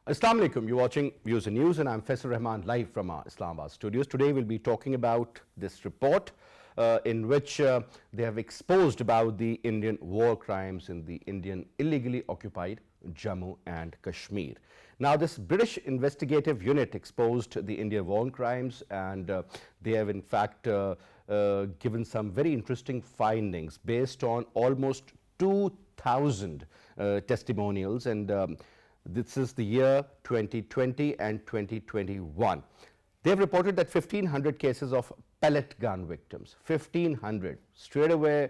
Assalamu alaikum. You're watching Views and News, and I'm Faisal Rehman live from our Islamabad studios. Today we'll be talking about this report in which they have exposed about the Indian war crimes in the Indian illegally occupied Jammu and Kashmir. Now, this British investigative unit exposed the Indian war crimes, and they have in fact given some very interesting findings based on almost 2,000 testimonials, and this is the year 2020 and 2021. They've reported that 1,500 cases of pellet gun victims, 1,500. Straight away,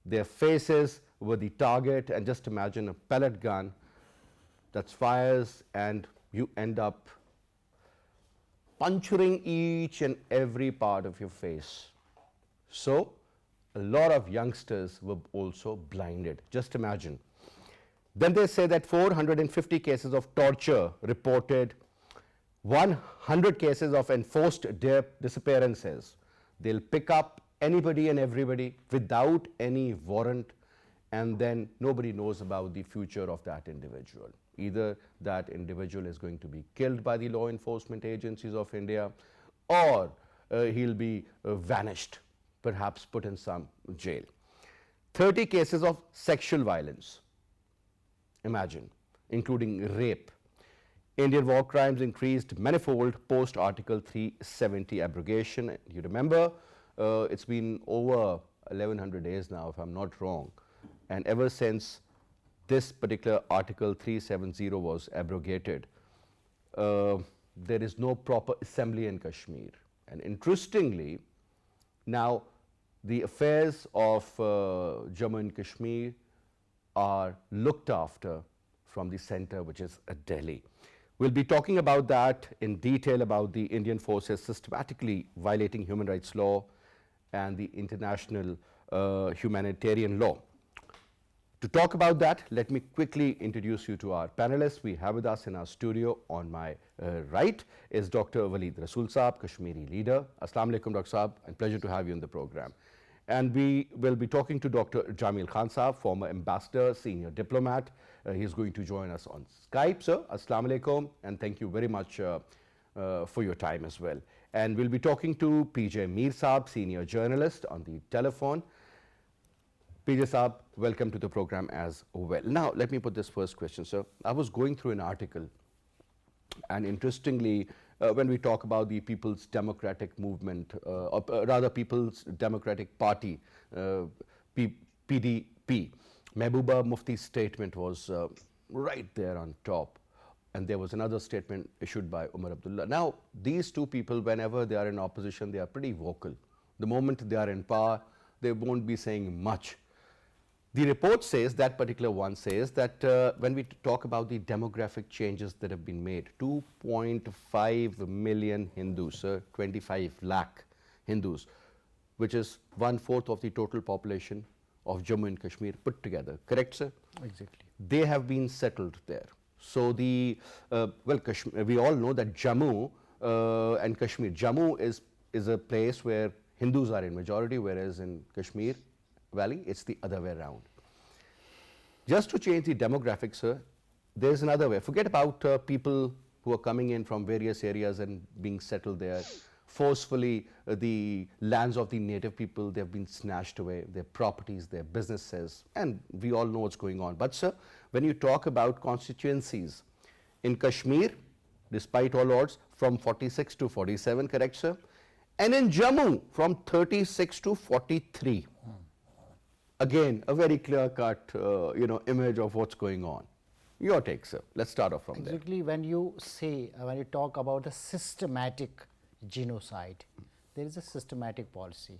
their faces were the target, and just imagine a pellet gun that fires and you end up puncturing each and every part of your face. So, a lot of youngsters were also blinded. Just imagine. Then they say that 450 cases of torture reported, 100 cases of enforced disappearances. They'll pick up anybody and everybody without any warrant, and then nobody knows about the future of that individual. Either that individual is going to be killed by the law enforcement agencies of India, or he'll be vanished, perhaps put in some jail. 30 cases of sexual violence. Imagine, including rape. Indian war crimes increased manifold post Article 370 abrogation. You remember, it's been over 1,100 days now, if I'm not wrong, and ever since this particular Article 370 was abrogated, there is no proper assembly in Kashmir. And interestingly, now the affairs of Jammu and Kashmir are looked after from the center, which is Delhi. We'll be talking about that in detail, about the Indian forces systematically violating human rights law and the international humanitarian law. To talk about that, let me quickly introduce you to our panelists. We have with us in our studio on my right is Dr. Waleed Rasool Saab, Kashmiri leader. Assalamu alaikum, Dr. Saab, and pleasure to have you in the program. And we will be talking to Dr. Jamil Khan Saab, former ambassador, senior diplomat. He's going to join us on Skype, sir. Assalamu alaikum, and thank you very much for your time as well. And we'll be talking to PJ Mir Saab, senior journalist, on the telephone. PJ Saab, welcome to the program as well. Now, let me put this first question, sir. I was going through an article, and interestingly, when we talk about the People's Democratic Movement, or rather People's Democratic Party, PDP, Mehbooba Mufti's statement was right there on top. And there was another statement issued by Umar Abdullah. Now, these two people, whenever they are in opposition, they are pretty vocal. The moment they are in power, they won't be saying much. The report says, that particular one says, that when we talk about the demographic changes that have been made, 2.5 million Hindus, 25 lakh Hindus, which is 1/4 of the total population of Jammu and Kashmir put together. Correct, sir? Exactly. They have been settled there. So the, we all know that Jammu and Kashmir, Jammu is a place where Hindus are in majority, whereas in Kashmir Valley, it's the other way around. Just to change the demographics, sir, there's another way. Forget about people who are coming in from various areas and being settled there. Forcefully, the lands of the native people, they've been snatched away, their properties, their businesses, and we all know what's going on. But, sir, when you talk about constituencies in Kashmir, despite all odds, from 46 to 47, correct, sir? And in Jammu, from 36 to 43. Again, a very clear-cut, image of what's going on. Your take, sir. Let's start off from there. Exactly. When you say, when you talk about the systematic genocide, there is a systematic policy.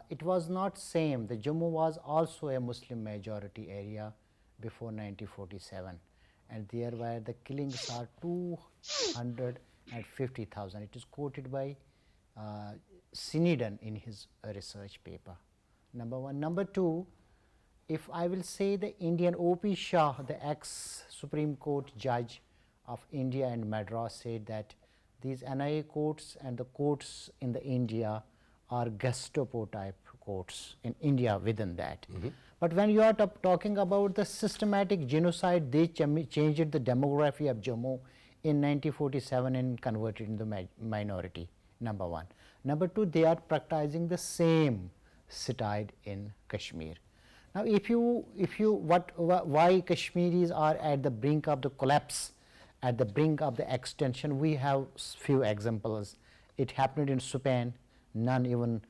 It was not same. The Jammu was also a Muslim majority area before 1947, and there were the killings are 250,000. It is quoted by Snedden in his research paper. Number one. Number two, if I will say the Indian O.P. Shah, the ex-Supreme Court judge of India and Madras, said that these NIA courts and the courts in the India are Gestapo type courts in India within that. But when you are talking about the systematic genocide, they changed the demography of Jammu in 1947 and converted into the minority, number one. Number two, they are practicing the same sitide in Kashmir. Now, why Kashmiris are at the brink of the collapse, at the brink of the extension, we have few examples. It happened in Spain, none even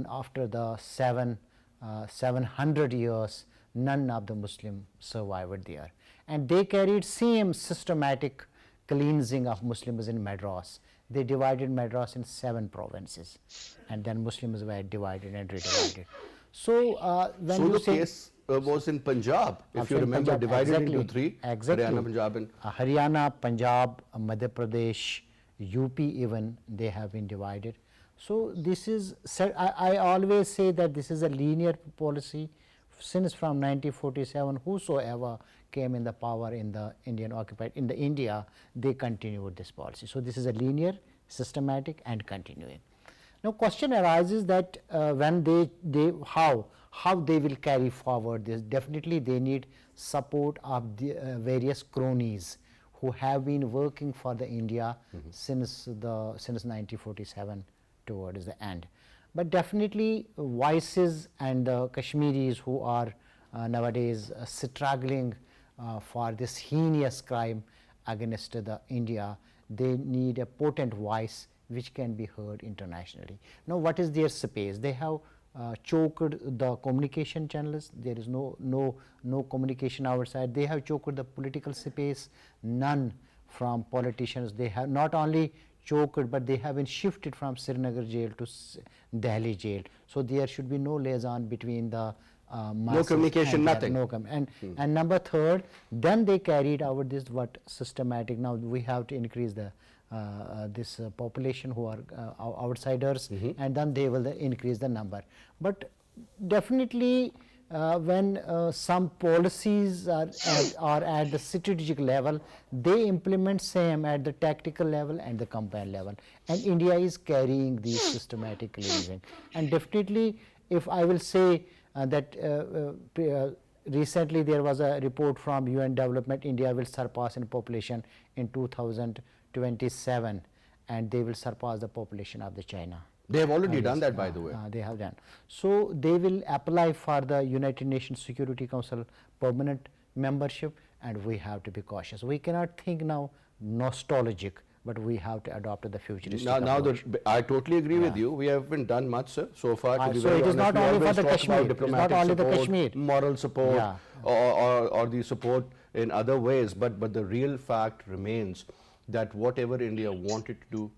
after the 700 years, none of the Muslim survived there. And they carried same systematic cleansing of Muslims in Madras. They divided Madras in 7 provinces, and then Muslims were divided and redivided. So, when so you the say case was in Punjab, if you remember, Punjab, divided exactly, into 3, exactly. Haryana, Punjab and Haryana, Punjab, Madhya Pradesh, UP even, they have been divided. So, this is, I always say that this is a linear policy since from 1947, whosoever came in the power in the Indian occupied, in the India, they continued this policy. So, this is a linear, systematic and continuing. Now, question arises that when how they will carry forward this. Definitely they need support of the various cronies who have been working for the India since 1947 towards the end. But definitely voices and Kashmiris who are nowadays struggling for this heinous crime against the India, they need a potent voice which can be heard internationally. Now, what is their space? They have choked the communication channels. There is no communication outside. They have choked the political space. None from politicians. They have not only choked, but they have been shifted from Srinagar jail to Delhi jail. So there should be no liaison between the no communication, nothing. And number third, then they carried out this systematic. Now we have to increase the this population who are outsiders, and then they will increase the number. But definitely when some policies are at the strategic level, they implement same at the tactical level and the campaign level, and India is carrying these systematic cleansing. And definitely, if I will say that recently there was a report from UN Development, India will surpass in population in 2027, and they will surpass the population of the China. They have already done that, by the way. They have done. So they will apply for the United Nations Security Council permanent membership, and we have to be cautious. We cannot think now nostalgic, but we have to adopt the futuristic approach. I totally agree with you. We haven't done much, sir, so far. To be So very it is honest. not We only for always the talk Kashmir. about It is not diplomatic only the support, Kashmir. moral support, Yeah. or the support in other ways. But the real fact remains that whatever India wanted to do,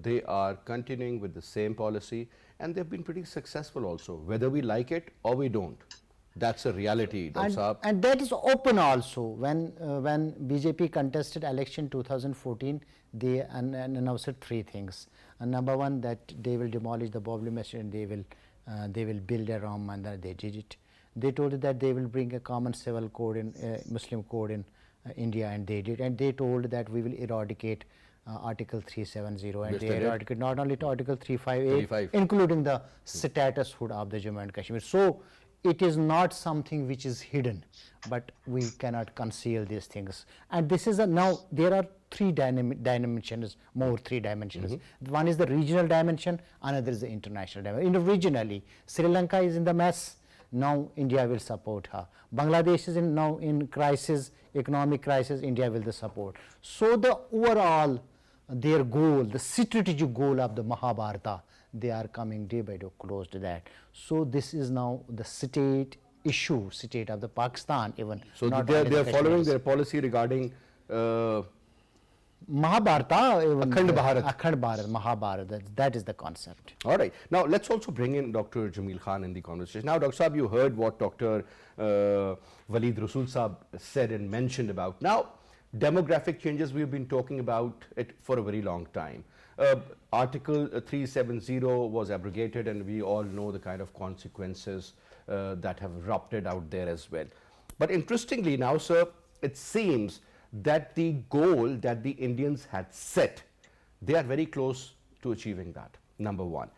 they are continuing with the same policy, and they've been pretty successful also, whether we like it or we don't. That's a reality, Dr. Saab. And that is open also. When BJP contested election 2014, they announced 3 things. Number one, that they will demolish the Babri Masjid and they will build a Ram Mandir. They did it. They told that they will bring a common civil code in Muslim code in India, and they did. And they told that we will eradicate Article 370, and they eradicate not only Article 358, including the statushood of the Jammu and Kashmir. So it is not something which is hidden, but we cannot conceal these things. And this is now there are 3 dimensions, more 3 dimensions. One is the regional dimension, another is the international dimension. Regionally, Sri Lanka is in the mess. Now India will support her. Bangladesh is now in crisis, economic crisis. India will support. So the overall their goal, the strategic goal of the Mahabharata, they are coming day by day close to that. So this is now the state issue, state of the Pakistan even. So they are following their policy regarding Mahabharata, even Akhand Bharat. Akhand Bharat, Mahabharata, that is the concept. All right. Now, let's also bring in Dr. Jamil Khan in the conversation. Now, Dr. Saab, you heard what Dr. Waleed Rasool Saab said and mentioned about. Now, demographic changes, we've been talking about it for a very long time. Article 370 was abrogated, and we all know the kind of consequences that have erupted out there as well. But interestingly now, sir, it seems that the goal that the Indians had set, they are very close to achieving that, number one.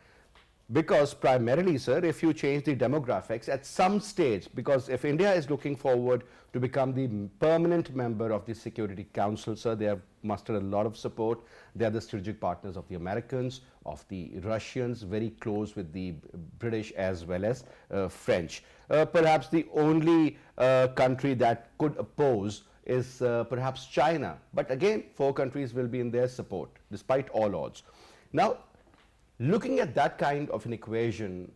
Because primarily, sir, if you change the demographics at some stage, because if India is looking forward to become the permanent member of the Security Council, sir, they have mustered a lot of support. They are the strategic partners of the Americans, of the Russians, very close with the British as well as French. Perhaps the only country that could oppose is perhaps China. But again, 4 countries will be in their support, despite all odds. Now, looking at that kind of an equation,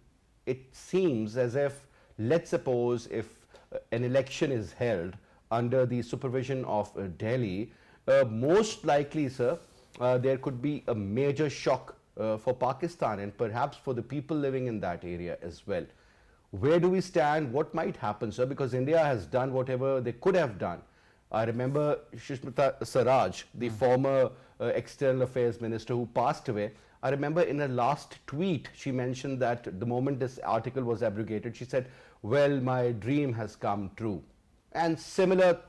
it seems as if, let's suppose if an election is held under the supervision of Delhi, most likely, sir, there could be a major shock for Pakistan and perhaps for the people living in that area as well. Where do we stand? What might happen, sir? Because India has done whatever they could have done. I remember Sushmita Swaraj, the former external affairs minister who passed away. I remember in her last tweet, she mentioned that the moment this article was abrogated, she said, well, my dream has come true. And similar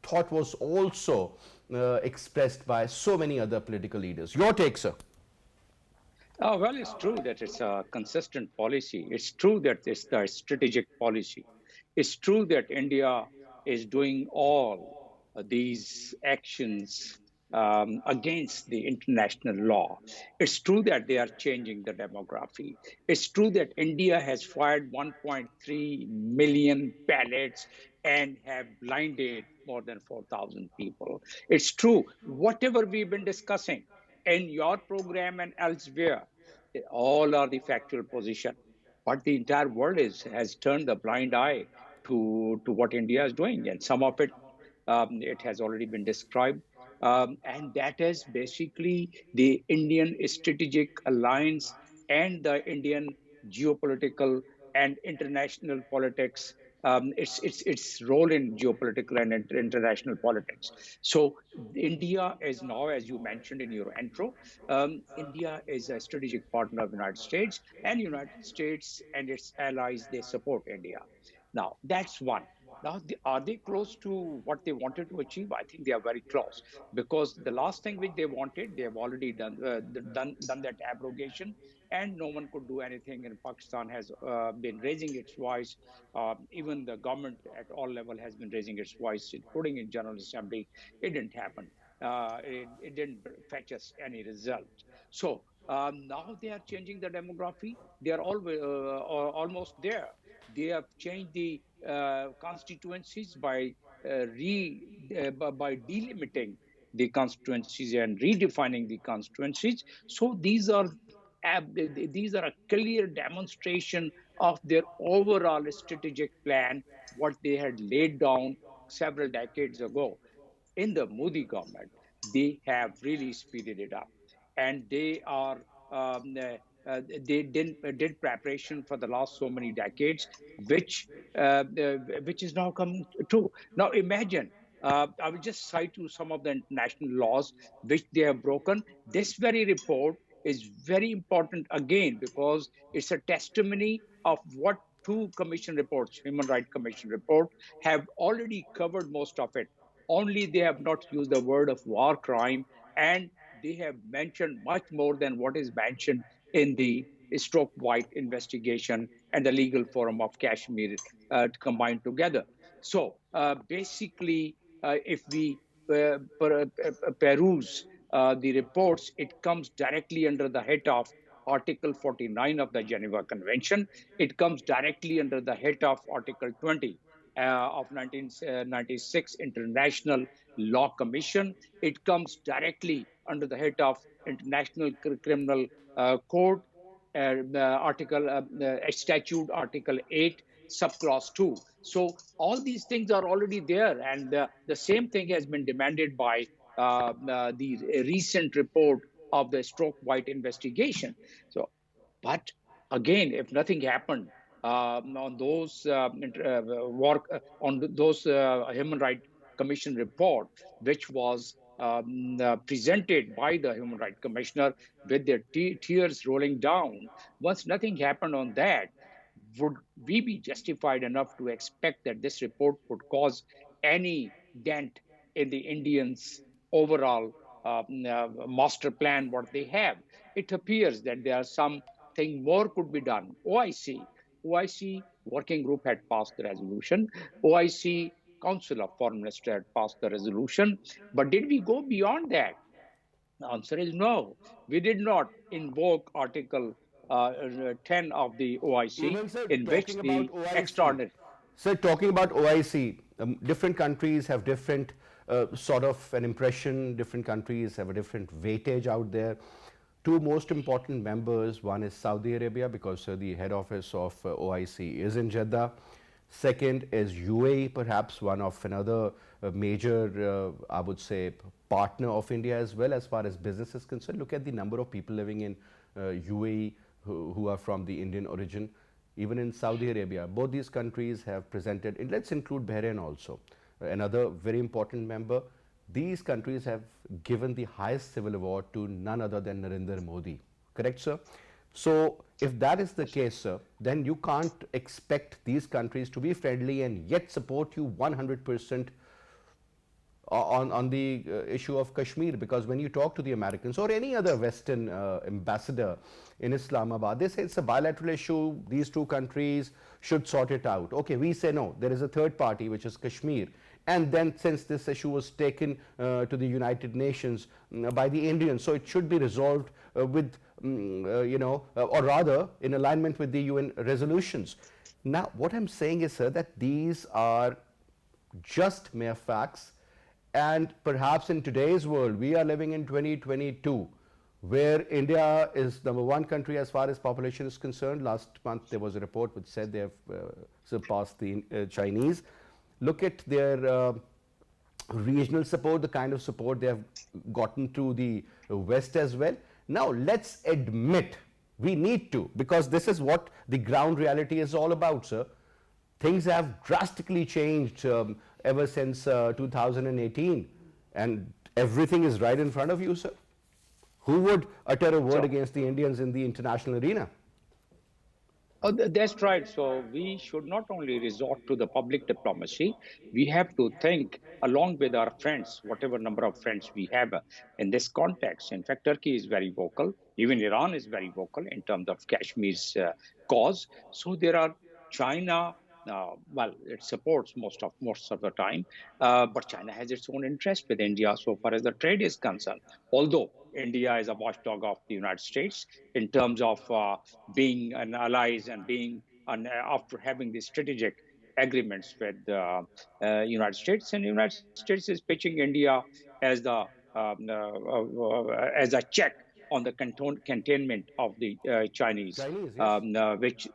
thought was also expressed by so many other political leaders. Your take, sir? Well, it's true that it's a consistent policy. It's true that it's the strategic policy. It's true that India is doing all these actions against the international law. It's true that they are changing the demography. It's true that India has fired 1.3 million ballots and have blinded more than 4,000 people. It's true, whatever we've been discussing in your program and elsewhere, all are the factual position. But the entire world has turned a blind eye to what India is doing, and some of it has already been described. And that is basically the Indian strategic alliance and the Indian geopolitical and international politics, its role in geopolitical and international politics. So India is now, as you mentioned in your intro, India is a strategic partner of the United States, and United States and its allies, they support India. Now, that's one. Now, are they close to what they wanted to achieve? I think they are very close, because the last thing which they wanted, they have already done that abrogation, and no one could do anything. And Pakistan has been raising its voice. Even the government at all level has been raising its voice, including in General Assembly. It didn't happen. It didn't fetch us any result. So now they are changing the demography. They are almost there. They have changed the constituencies by delimiting the constituencies and redefining the constituencies. So these are a clear demonstration of their overall strategic plan, what they had laid down several decades ago. In the Modi government, they have really speeded it up, and did preparation for the last so many decades, which which is now coming true. Now imagine. I will just cite you some of the international laws which they have broken. This very report is very important again, because it's a testimony of what two commission reports, Human Rights Commission report, have already covered most of it. Only they have not used the word of war crime, and they have mentioned much more than what is mentioned in the stroke white investigation and the legal forum of Kashmir combined together. So basically, if we peruse the reports, it comes directly under the head of Article 49 of the Geneva Convention. It comes directly under the head of Article 20 of 1996 International Law Commission. It comes directly under the head of International Criminal Court, Statute Article 8, subclause 2. So all these things are already there, and the same thing has been demanded by the recent report of the Stroke White investigation. So, but again, if nothing happened on those on those Human Rights Commission report, which was presented by the Human Rights Commissioner with their tears rolling down, once nothing happened on that, would we be justified enough to expect that this report would cause any dent in the Indians' overall master plan, what they have? It appears that there are some something more could be done. OIC working group had passed the resolution. OIC Council of Foreign Ministers had passed the resolution. But did we go beyond that? The answer is no. We did not invoke Article 10 of the OIC, Even sir, in which talking about the OIC, extraordinary. sir, talking about OIC, different countries have different sort of an impression. Different countries have a different weightage out there. Two most important members, one is Saudi Arabia, because the head office of OIC is in Jeddah. Second is UAE, perhaps one of another major, I would say, partner of India as well as far as business is concerned. Look at the number of people living in UAE who are from the Indian origin. Even in Saudi Arabia, both these countries have presented, and let's include Bahrain also, another very important member. These countries have given the highest civil award to none other than Narendra Modi. Correct, sir? So, if that is the case, sir, then you can't expect these countries to be friendly and yet support you 100% on the issue of Kashmir, because when you talk to the Americans or any other Western ambassador in Islamabad, they say it's a bilateral issue, these two countries should sort it out. Okay, we say no, there is a third party which is Kashmir. And then since this issue was taken to the United Nations by the Indians, so it should be resolved with, or rather in alignment with the UN resolutions. Now, what I'm saying is, sir, that these are just mere facts. And perhaps in today's world, we are living in 2022, where India is #1 country as far as population is concerned. Last month, there was a report which said they have surpassed the Chinese. Look at their regional support, the kind of support they have gotten to the West as well. Now, let's admit, we need to, because this is what the ground reality is all about, sir. Things have drastically changed ever since 2018, and everything is right in front of you, sir. Who would utter a word against the Indians in the international arena? Oh, that's right. So we should not only resort to the public diplomacy, we have to think along with our friends, whatever number of friends we have in this context. In fact, Turkey is very vocal. Even Iran is very vocal in terms of Kashmir's cause. So there are China. Well, it supports most of the time, but China has its own interest with India so far as the trade is concerned. Although India is a watchdog of the United States in terms of being an allies and being after having these strategic agreements with the United States, and the United States is pitching India as the as a check on the containment of the Chinese, Yes. which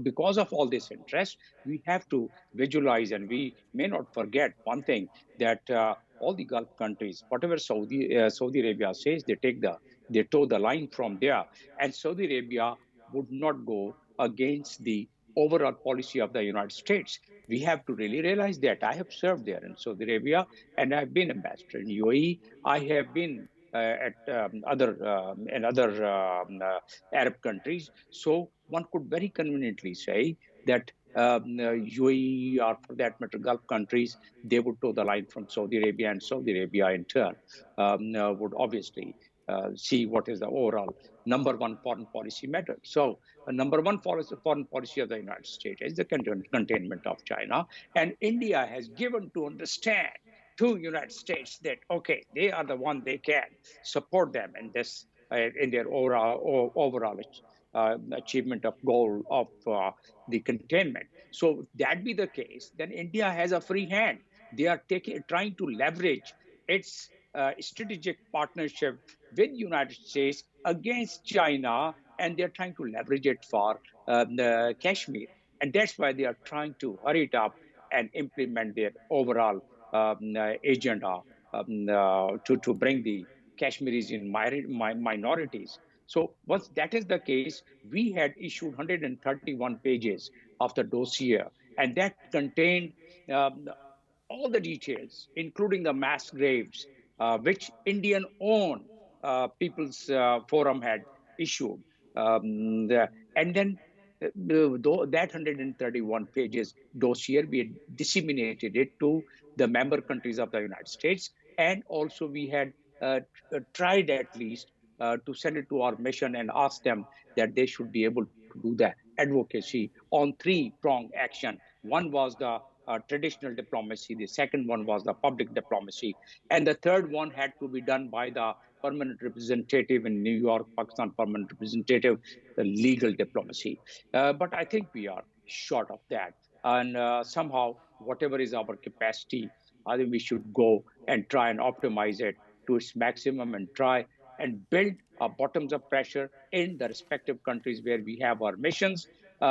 because of all this interest, we have to visualize, and we may not forget one thing, that all the Gulf countries, whatever Saudi Arabia says, they toe the line from there, and Saudi Arabia would not go against the overall policy of the United States. We have to really realize that. I have served there in Saudi Arabia, and I've been ambassador in UAE. I have been at other Arab countries. So one could very conveniently say that UAE, or for that matter, Gulf countries, they would toe the line from Saudi Arabia, and Saudi Arabia in turn would obviously see what is the overall #1 foreign policy matter. So, #1 foreign policy of the United States is the containment of China, and India has given to understand to United States that okay, they are the one, they can support them in this in their overall achievement of goal of the containment. So that be the case, then India has a free hand. They are trying to leverage its strategic partnership with United States against China, and they're trying to leverage it for Kashmir. And that's why they are trying to hurry it up and implement their overall agenda to bring the Kashmiris in minorities. So once that is the case, we had issued 131 pages of the dossier, and that contained all the details, including the mass graves, which Indian-owned People's Forum had issued. And then that 131 pages dossier, we had disseminated it to the member countries of the United States, and also we had tried at least to send it to our mission and ask them that they should be able to do that advocacy on three-pronged action. One was the traditional diplomacy, the second one was the public diplomacy, and the third one had to be done by the permanent representative in New York, Pakistan permanent representative, the legal diplomacy. But I think we are short of that. And somehow, whatever is our capacity, I think we should go and try and optimize it to its maximum and try and build a bottoms up pressure in the respective countries where we have our missions,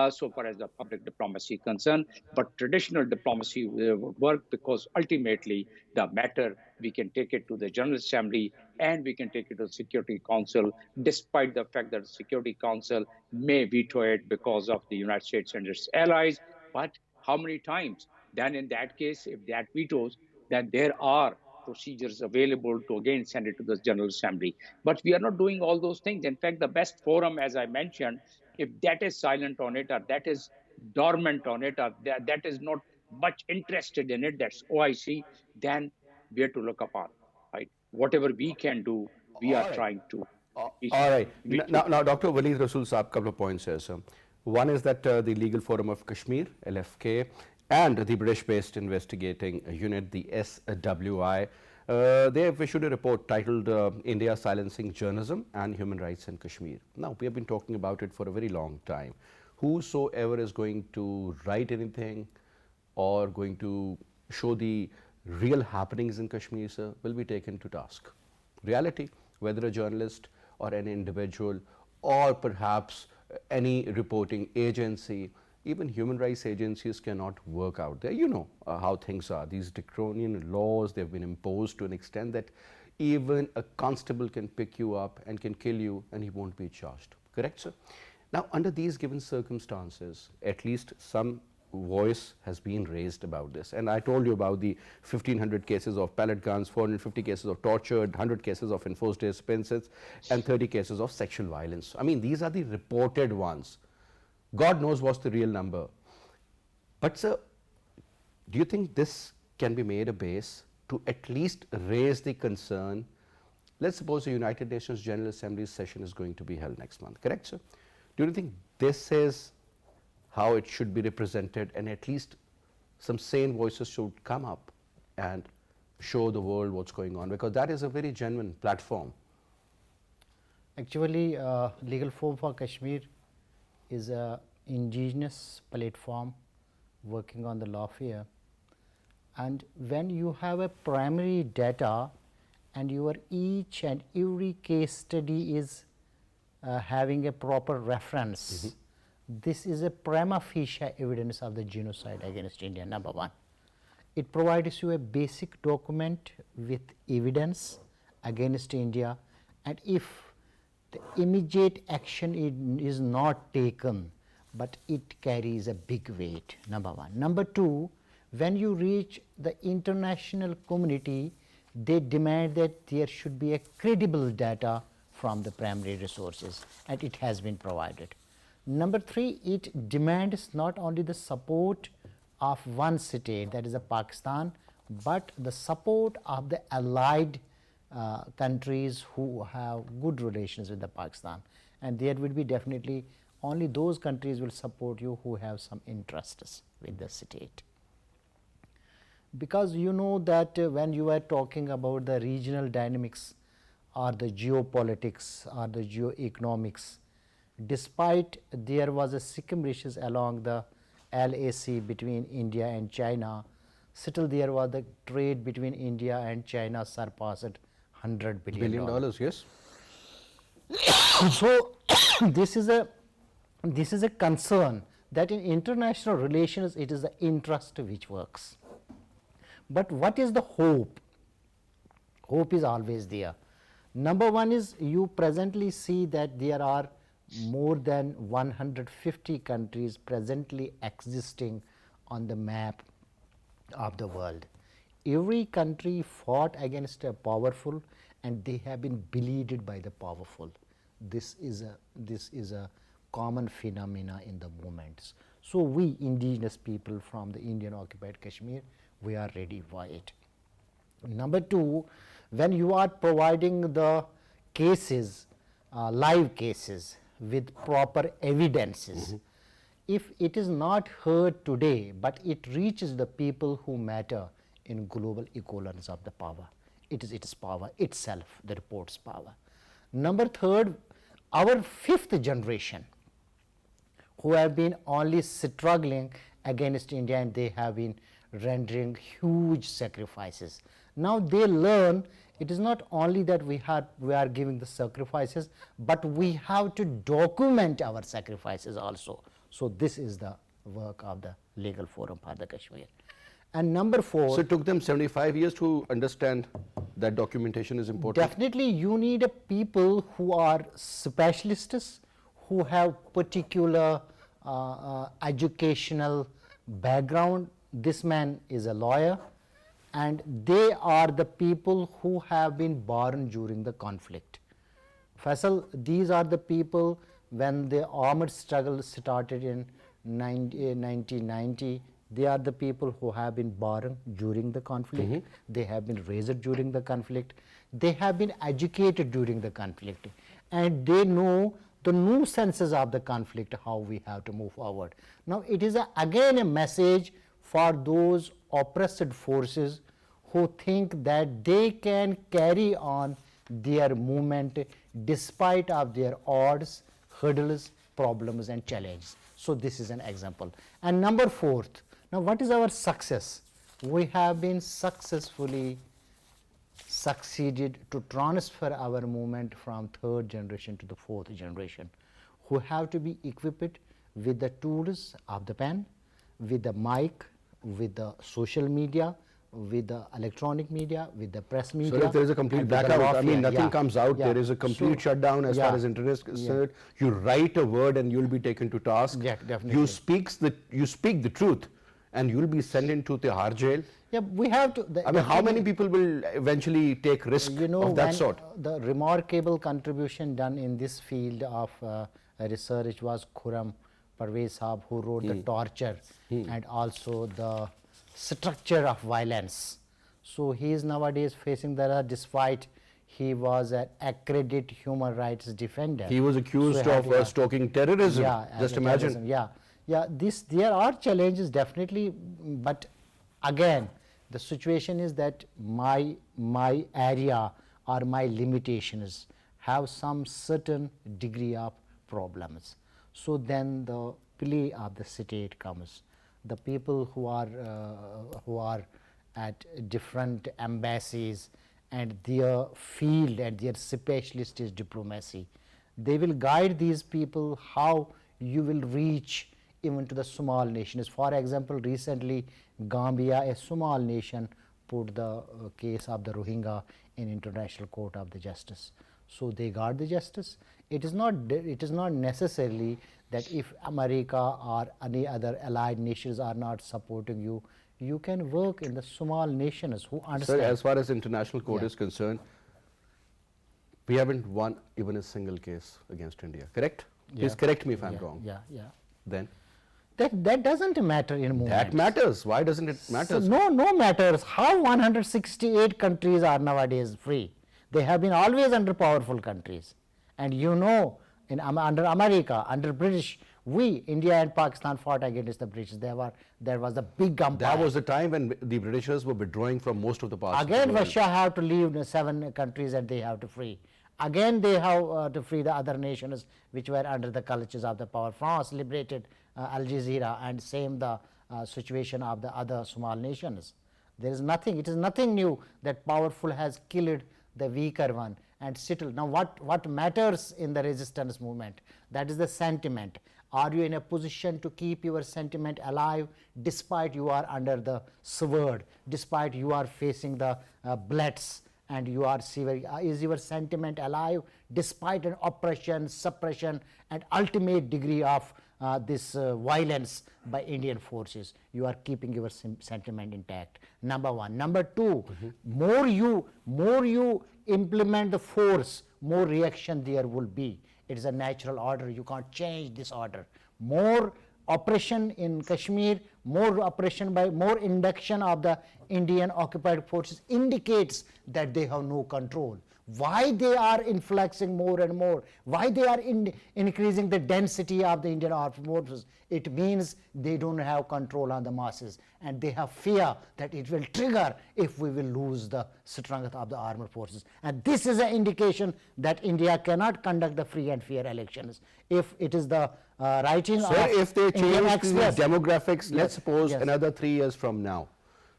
so far as the public diplomacy concerned. But traditional diplomacy would work because ultimately the matter, we can take it to the General Assembly and we can take it to the Security Council, despite the fact that the Security Council may veto it because of the United States and its allies. But how many times? Then in that case, if that vetoes, then there are procedures available to again send it to the General Assembly. But we are not doing all those things. In fact, the best forum, as I mentioned, if that is silent on it, or that is dormant on it, or that is not much interested in it, that's OIC, then we have to look upon, right? Whatever we can do, we are All right. trying to. All right. We, Now, Dr. Waleed Rasool Saab, couple of points here, sir. One is that the Legal Forum of Kashmir, LFK, and the British-based investigating unit, the SWI, they have issued a report titled India Silencing Journalism and Human Rights in Kashmir. Now, we have been talking about it for a very long time. Whosoever is going to write anything or going to show the real happenings in Kashmir, sir, will be taken to task. Reality, whether a journalist or an individual or perhaps any reporting agency, even human rights agencies cannot work out there. You know how things are. These draconian laws, they've been imposed to an extent that even a constable can pick you up and can kill you and he won't be charged. Correct, sir? Now, under these given circumstances, at least some voice has been raised about this. And I told you about the 1,500 cases of pellet guns, 450 cases of torture, 100 cases of enforced disappearances, and 30 cases of sexual violence. I mean, these are the reported ones. God knows what's the real number. But, sir, do you think this can be made a base to at least raise the concern? Let's suppose the United Nations General Assembly session is going to be held next month, correct, sir? Do you think this is how it should be represented, and at least some sane voices should come up and show the world what's going on, because that is a very genuine platform? Actually, Legal Forum for Kashmir is a indigenous platform working on the lawfare, and when you have a primary data and your each and every case study is having a proper reference, this is a prima facie evidence of the genocide against India, number one. It provides you a basic document with evidence against India, and if the immediate action is not taken, but it carries a big weight, number one. Number two, when you reach the international community, they demand that there should be a credible data from the primary resources, and it has been provided. Number three, it demands not only the support of one state, that is Pakistan, but the support of the allied countries who have good relations with the Pakistan, and there will be definitely only those countries will support you who have some interests with the state. Because you know that when you are talking about the regional dynamics or the geopolitics or the geoeconomics, despite there was a skirmishes along the LAC between India and China, still there was the trade between India and China surpassed $100 billion. Yes. So this is a concern that in international relations it is the interest which works. But what is the hope? Hope is always there. Number one is you presently see that there are more than 150 countries presently existing on the map of the world. Every country fought against a powerful, and they have been bleeded by the powerful. This is a common phenomena in the movements. So we indigenous people from the Indian occupied Kashmir, we are ready for it. Number two, when you are providing the cases, live cases with proper evidences, if it is not heard today, but it reaches the people who matter in global equivalence of the power, it is power itself, the report's power. Number third, our fifth generation, who have been only struggling against India, and they have been rendering huge sacrifices. Now they learn it is not only that we are giving the sacrifices, but we have to document our sacrifices also. So this is the work of the Legal Forum for the Kashmir. And number four. So it took them 75 years to understand that documentation is important. Definitely, you need a people who are specialists, who have particular educational background. This man is a lawyer, and they are the people who have been born during the conflict. Faisal, these are the people when the armed struggle started in 1990. They are the people who have been born during the conflict. They have been raised during the conflict. They have been educated during the conflict, and they know the nuances of the conflict, how we have to move forward. Now it is again a message for those oppressed forces who think that they can carry on their movement despite of their odds, hurdles, problems and challenges. So this is an example. And number fourth, now what is our success? We have been successfully succeeded to transfer our movement from third generation to the fourth generation, who have to be equipped with the tools of the pen, with the mic, with the social media, with the electronic media, with the press media. So if there is a complete blackout, I mean nothing comes out, there is a complete shutdown as far as internet is concerned. You write a word and you'll be taken to task. Yeah, definitely. You speak the truth and you'll be sent into Tihar jail. Yeah, we have to. I mean, how many people will eventually take risk of that sort? The remarkable contribution done in this field of research was Parvez Saab, who wrote the torture and also the structure of violence. So he is nowadays facing that, despite he was an accredited human rights defender. He was accused of stoking terrorism. Just imagine. There are challenges definitely, but again, the situation is that my area or my limitations have some certain degree of problems. So then the plea of the state comes. The people who are at different embassies, and their field and their specialist is diplomacy. They will guide these people how you will reach even to the small nations. For example, recently Gambia, a small nation, put the case of the Rohingya in International Court of the Justice. So they guard the justice. It is not necessarily that if America or any other allied nations are not supporting you, you can work in the small nations who understand. Sir, as far as International Court is concerned, we haven't won even a single case against India, correct? Please correct me if I'm wrong. Then? That doesn't matter in movement. That matters. Why doesn't it matter? So no matters. How 168 countries are nowadays free? They have been always under powerful countries. And you know, under America, under British, India and Pakistan fought against the British. There was a big empire. That was the time when the Britishers were withdrawing from most of the parts. Again, Russia have to leave the 7 countries and they have to free. Again, they have to free the other nations which were under the clutches of the power. France liberated Al Jazeera, and same the situation of the other small nations. There is nothing, it is nothing new that powerful has killed the weaker one and settled. Now what matters in the resistance movement? That is the sentiment. Are you in a position to keep your sentiment alive despite you are under the sword, despite you are facing the bullets, and you are severe? Is your sentiment alive despite an oppression, suppression and ultimate degree of this violence by Indian forces? You are keeping your sentiment intact. Number one. Number two, more you implement the force, more reaction there will be. It is a natural order. You can't change this order. More oppression in Kashmir, more oppression by more induction of the Indian occupied forces indicates that they have no control. why they are influxing more and more, why they are increasing the density of the Indian armed forces. It means they don't have control on the masses, and they have fear that it will trigger if we will lose the strength of the armed forces. And this is an indication that India cannot conduct the free and fair elections if it is the writing So of if they Indian change the Express. demographics, let's Yes, suppose yes. another 3 years from now,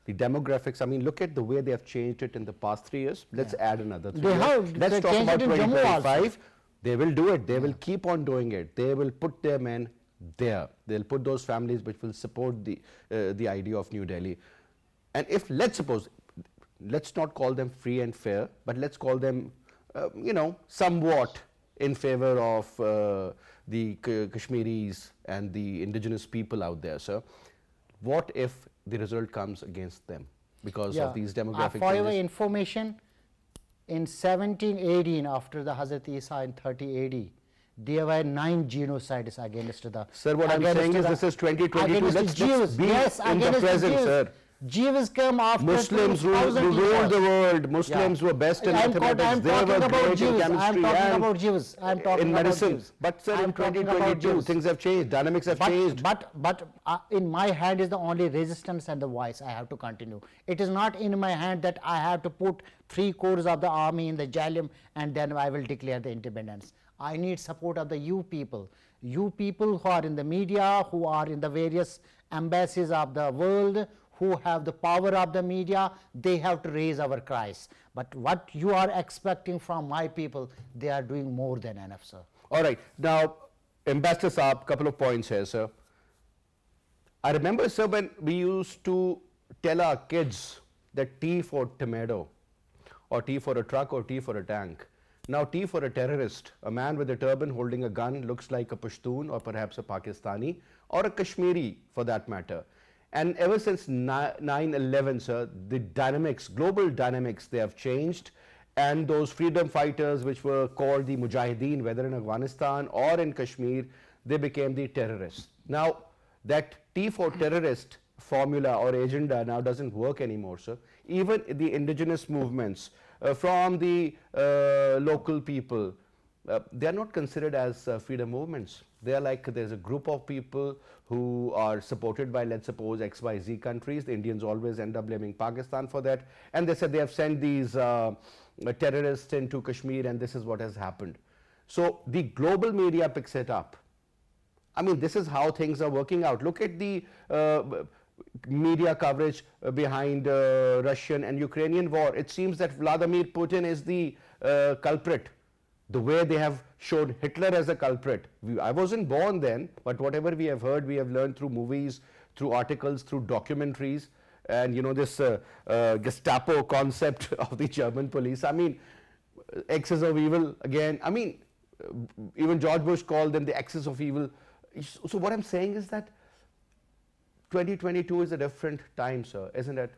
the demographics, I mean, look at the way they have changed it in the past 3 years. Let's add another 3 They years. have- Let's they talk changed about it in Jammu also. 2025. They will do it. They will keep on doing it. They will put their men there. They'll put those families which will support the idea of New Delhi. And if, let's suppose, let's not call them free and fair, but let's call them, somewhat in favor of the Kashmiris and the indigenous people out there, sir. What if the result comes against them because of these demographic For your changes? information, in 1718, after the Hazrat Isa in 30 AD, there were 9 genocides against the. Sir, what I'm against saying is the- this is 2022. against the Let's Jews. be Yes, in the against present, Jews. sir. Jews came after Muslims 2000 ruled years. the world. Muslims were best in I'm mathematics. They talking were about great in Jews. I'm chemistry talking and about Jews. I'm talking in about medicine. Jews. But sir, I'm in talking about 2022, Jews. things have changed. Dynamics have changed. But in my hand is the only resistance and the voice. I have to continue. It is not in my hand that I have to put 3 corps of the army in the Jalim and then I will declare the independence. I need support of the you people. You people who are in the media, who are in the various embassies of the world, who have the power of the media, they have to raise our cries. But what you are expecting from my people, they are doing more than enough, sir. All right. Now, Ambassador Saab, couple of points here, sir. I remember, sir, when we used to tell our kids that T for tomato, or T for a truck, or T for a tank. Now, T for a terrorist, a man with a turban holding a gun, looks like a Pashtun or perhaps a Pakistani or a Kashmiri for that matter. And ever since 9/11, sir, the dynamics, global dynamics, they have changed. And those freedom fighters which were called the Mujahideen, whether in Afghanistan or in Kashmir, they became the terrorists. Now, that T for terrorist formula or agenda now doesn't work anymore, sir. Even the indigenous movements from the local people, they are not considered as freedom movements. They are like, there's a group of people who are supported by, let's suppose, XYZ countries. The Indians always end up blaming Pakistan for that. And they said they have sent these terrorists into Kashmir and this is what has happened. So the global media picks it up. I mean, this is how things are working out. Look at the media coverage behind Russian and Ukrainian war. It seems that Vladimir Putin is the culprit. The way they have showed Hitler as a culprit. I wasn't born then, but whatever we have heard, we have learned through movies, through articles, through documentaries, and this Gestapo concept of the German police. I mean, axis of evil again. I mean, even George Bush called them the axis of evil. So what I'm saying is that 2022 is a different time, sir, isn't it?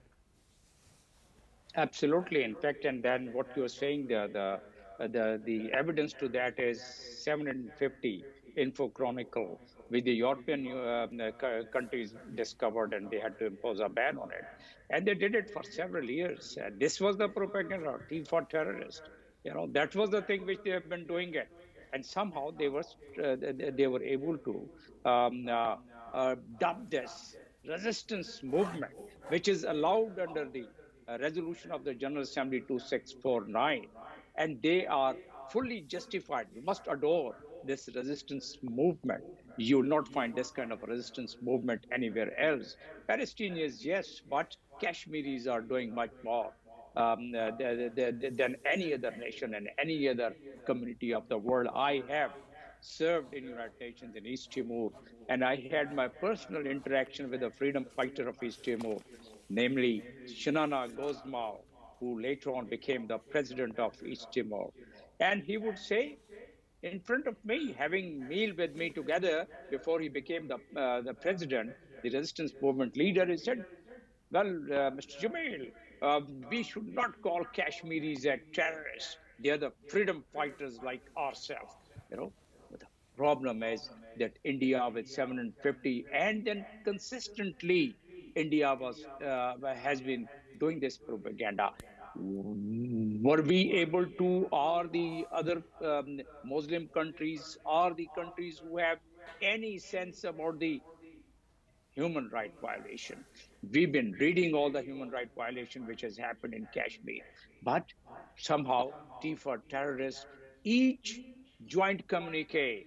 Absolutely. In fact, and then what you're saying, the evidence to that is 750 Info Chronicle, which the European countries discovered, and they had to impose a ban on it. And they did it for several years. This was the propaganda, T for terrorist. That was the thing which they have been doing it. And somehow they were able to dub this resistance movement, which is allowed under the resolution of the General Assembly 2649. And they are fully justified. We must adore this resistance movement. You will not find this kind of resistance movement anywhere else. Palestinians, yes, but Kashmiris are doing much more than any other nation and any other community of the world. I have served in United Nations in East Timor, and I had my personal interaction with a freedom fighter of East Timor, namely Shinana Gozmal, who later on became the president of East Timor. And he would say, in front of me, having meal with me together before he became the president, the resistance movement leader, he said, well, Mr. Jamil, we should not call Kashmiris terrorists. They are the freedom fighters like ourselves. But the problem is that India with 750, and then consistently India has been doing this propaganda. Were we able to, are the other Muslim countries, are the countries who have any sense about the human right violation? We've been reading all the human right violation which has happened in Kashmir, but somehow Tifa terrorists, each joint communique,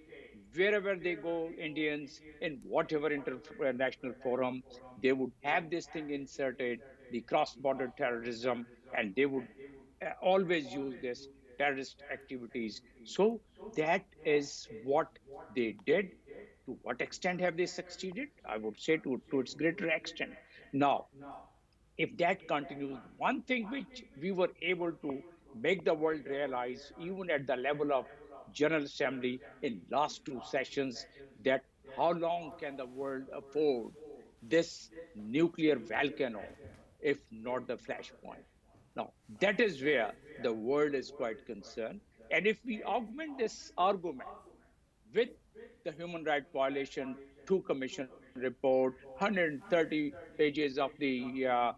wherever they go, Indians in whatever international forum, they would have this thing inserted, the cross-border terrorism, and they would always use this terrorist activities. So that is what they did. To what extent have they succeeded? I would say to its greater extent. Now, if that continues, one thing which we were able to make the world realize, even at the level of General Assembly in last two sessions, that how long can the world afford this nuclear volcano, if not the flashpoint? Now, that is where the world is quite concerned. And if we augment this argument with the human rights violation, two commission report, 130 pages of the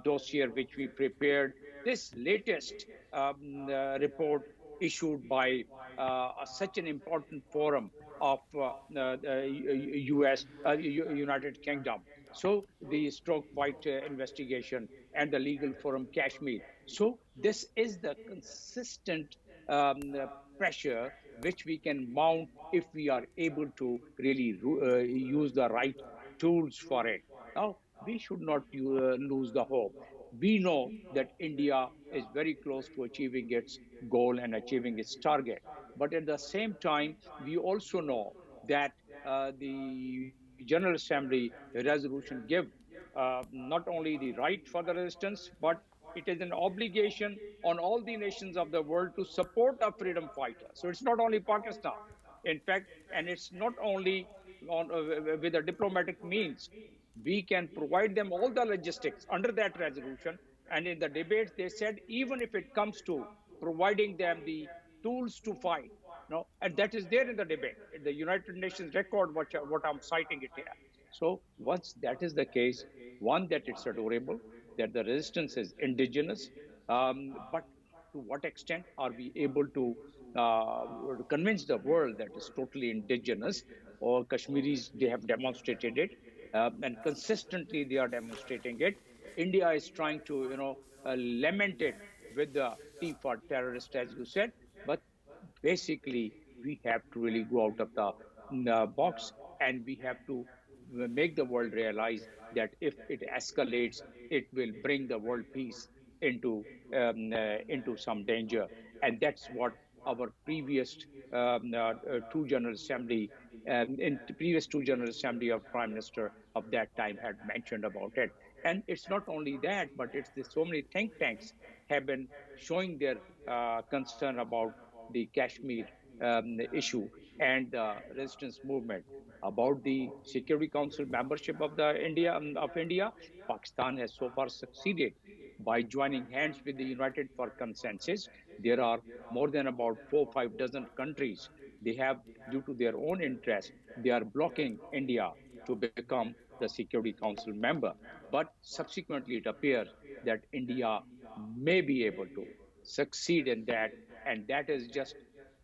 dossier which we prepared, this latest report issued by such an important forum of the US, United Kingdom. So the stroke fight investigation and the legal forum Kashmir. So this is the consistent pressure which we can mount if we are able to really use the right tools for it. Now, we should not lose the hope. We know that India is very close to achieving its goal and achieving its target. But at the same time, we also know that the General Assembly resolution give not only the right for the resistance, but it is an obligation on all the nations of the world to support a freedom fighter. So it's not only Pakistan, in fact, and it's not only with the diplomatic means. We can provide them all the logistics under that resolution. And in the debates, they said, even if it comes to providing them the tools to fight, no, and that is there in the debate, in the United Nations record, what I'm citing it here. So once that is the case, one, that it's adorable, that the resistance is indigenous, but to what extent are we able to convince the world that it's totally indigenous? Or Kashmiris, they have demonstrated it, and consistently they are demonstrating it. India is trying to, lament it with the T-for terrorist, as you said, but basically we have to really go out of the box, and we have to make the world realize that if it escalates, it will bring the world peace into some danger. And that's what our previous two General Assembly, in the previous two General Assembly of Prime Minister of that time had mentioned about it. And it's not only that, but it's so many think tanks have been showing their concern about the Kashmir issue and the resistance movement, about the Security Council membership of India. Pakistan has so far succeeded by joining hands with the United for Consensus. There are more than about 4 or 5 dozen countries. They have, due to their own interest, they are blocking India to become the Security Council member. But subsequently, it appears that India may be able to succeed in that, and that is just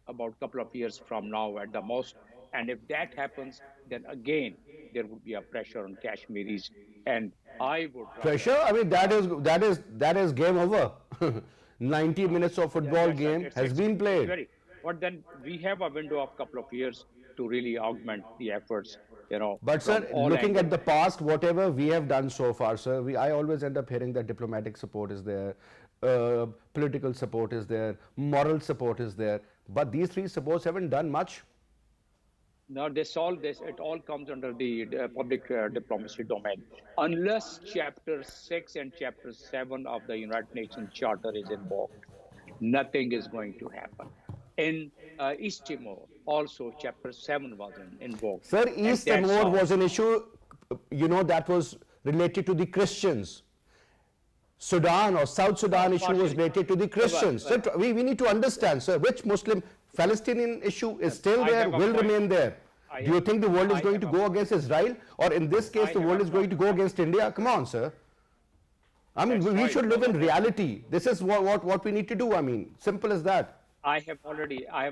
about a couple of years from now at the most. And if that happens, then again there would be a pressure on Kashmiris, and I would pressure. I mean, that is game over. 90 minutes of football game has been played. But then we have a window of a couple of years to really augment the efforts. But sir, looking at the past, whatever we have done so far, sir, I always end up hearing that diplomatic support is there, political support is there, moral support is there, but these three supports haven't done much. No, it all comes under the public diplomacy domain. Unless Chapter 6 and Chapter 7 of the United Nations Charter is invoked, nothing is going to happen. In East Timor, also Chapter 7 was invoked. Sir, East Timor was an issue, that was related to the Christians. Sudan or South Sudan issue was related to the Christians. So we need to understand, sir, which Muslim Palestinian issue is still there, will remain there. Do you think the world is going to go against Israel? Or in this case, the world is going to go against India? Come on, sir. I mean, That's we right. should live in reality. This is what we need to do. I mean, simple as that. I have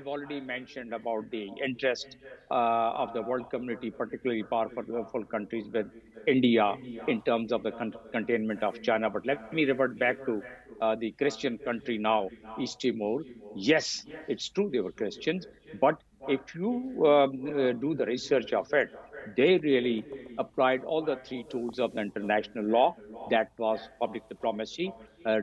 already mentioned about the interest of the world community, particularly powerful countries with India in terms of the containment of China. But let me revert back to the Christian country now, East Timor. Yes, it's true they were Christians, but if you do the research of it, they really applied all the three tools of the international law. That was public diplomacy,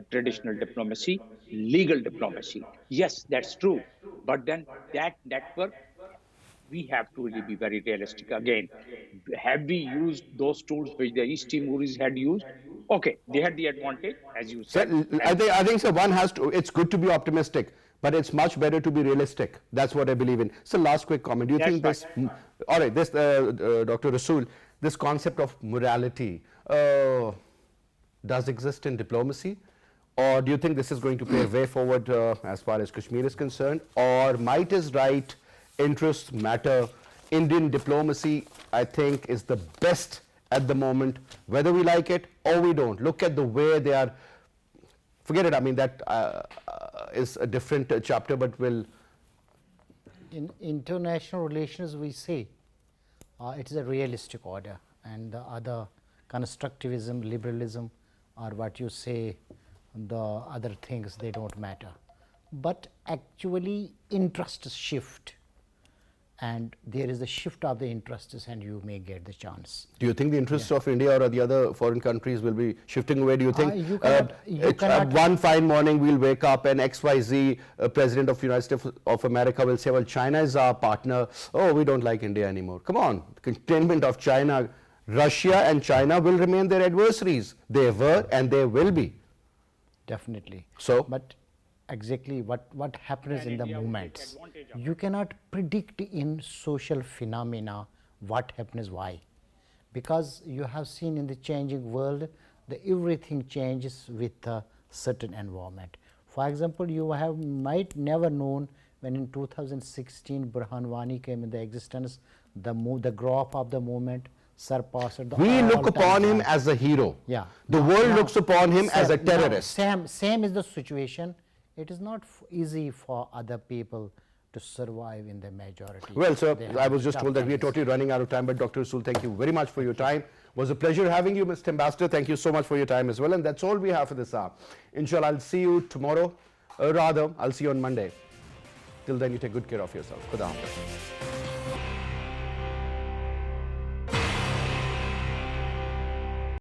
traditional diplomacy, legal diplomacy. Yes, that's true. But then that network, we have to really be very realistic again. Have we used those tools which the East Timoris had used? Okay, they had the advantage, as you So, said. I think so. One has to. It's good to be optimistic, but it's much better to be realistic. That's what I believe in. So, last quick comment. Do you think That's this? All right, this Dr. Rasool, this concept of morality does exist in diplomacy, or do you think this is going to play a way forward as far as Kashmir is concerned, or might is right? Interests matter. Indian diplomacy, I think, is the best at the moment, whether we like it or we don't. Look at the way they are. Forget it. I mean, that is a different chapter, but will. In international relations, we say it is a realistic order, and the other constructivism, liberalism, or what you say, the other things, they don't matter. But actually, interests shift, and there is a shift of the interests, and you may get the chance. Do you think the interests of India or the other foreign countries will be shifting away? Do you think you cannot one fine morning we'll wake up and XYZ President of the United States of America will say, well, China is our partner. Oh, we don't like India anymore. Come on, containment of China. Russia and China will remain their adversaries. They were and they will be. Definitely. So, but exactly what happens in the India will take movements, advantage of you cannot predict in social phenomena what happens, why, because you have seen in the changing world that everything changes with a certain environment. For example, you might never known when in 2016 Burhanwani came into existence, the growth of the movement surpassed the we look all-time upon him high. as a hero. Yeah. The world Now, looks upon him as a terrorist. Same is the situation. It is not easy for other people to survive in the majority. Well, sir, They I have was just tough told that we are times. totally running out of time, but Dr. Rasool, thank you very much for your time. It was a pleasure having you, Mr. Ambassador. Thank you so much for your time as well. And that's all we have for this hour. Inshallah, I'll see you tomorrow. I'll see you on Monday. Till then, you take good care of yourself. Khuda Hafiz.